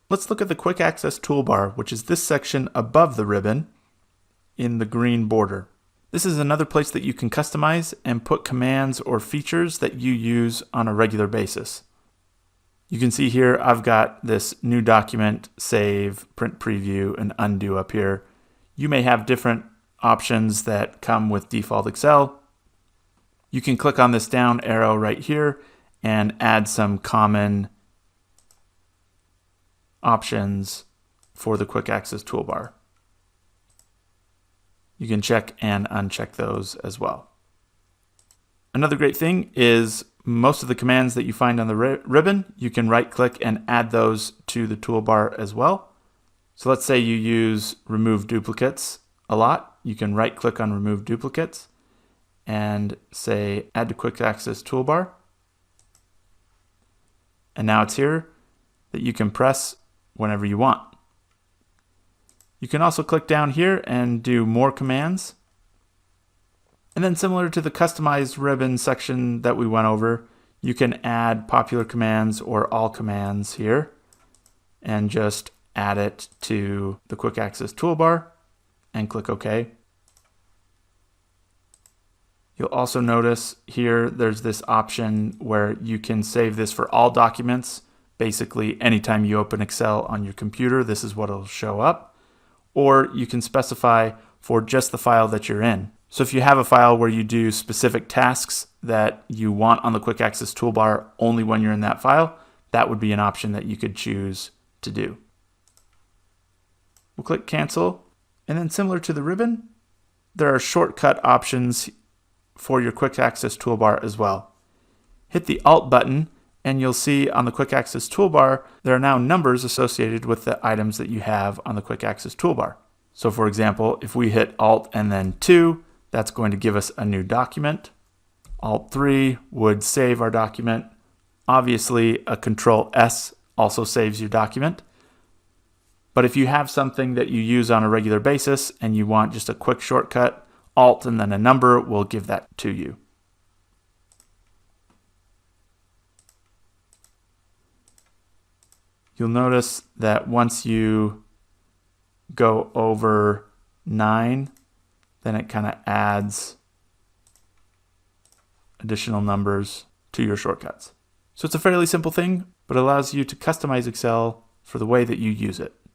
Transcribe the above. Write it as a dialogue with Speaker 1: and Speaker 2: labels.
Speaker 1: Let's look at the Quick Access Toolbar, which is this section above the ribbon in the green border. This is another place that you can customize and put commands or features that you use on a regular basis. You can see here I've got this new document, save, print preview, and undo up here. You may have different options that come with default Excel. You can click on this down arrow right here and add some common options for the Quick Access Toolbar. You can check and uncheck those as well. Another great thing is most of the commands that you find on the ribbon, you can right click and add those to the toolbar as well. So let's say you use remove duplicates a lot. You can right click on remove duplicates and say add to Quick Access Toolbar. And now it's here that you can press whenever you want. You can also click down here and do more commands. And then similar to the customized ribbon section that we went over, you can add popular commands or all commands here and just add it to the Quick Access Toolbar and click OK. You'll also notice here there's this option where you can save this for all documents. Basically, anytime you open Excel on your computer, this is what will show up. Or you can specify for just the file that you're in. So if you have a file where you do specific tasks that you want on the Quick Access Toolbar only when you're in that file, that would be an option that you could choose to do. We'll click Cancel, and then similar to the ribbon, there are shortcut options for your Quick Access Toolbar as well. Hit the Alt button and you'll see on the Quick Access Toolbar, there are now numbers associated with the items that you have on the Quick Access Toolbar. So for example, if we hit Alt and then 2, that's going to give us a new document. Alt 3 would save our document. Obviously, a Control S also saves your document. But if you have something that you use on a regular basis and you want just a quick shortcut, Alt and then a number will give that to you. You'll notice that once you go over 9, then it kind of adds additional numbers to your shortcuts. So it's a fairly simple thing, but it allows you to customize Excel for the way that you use it.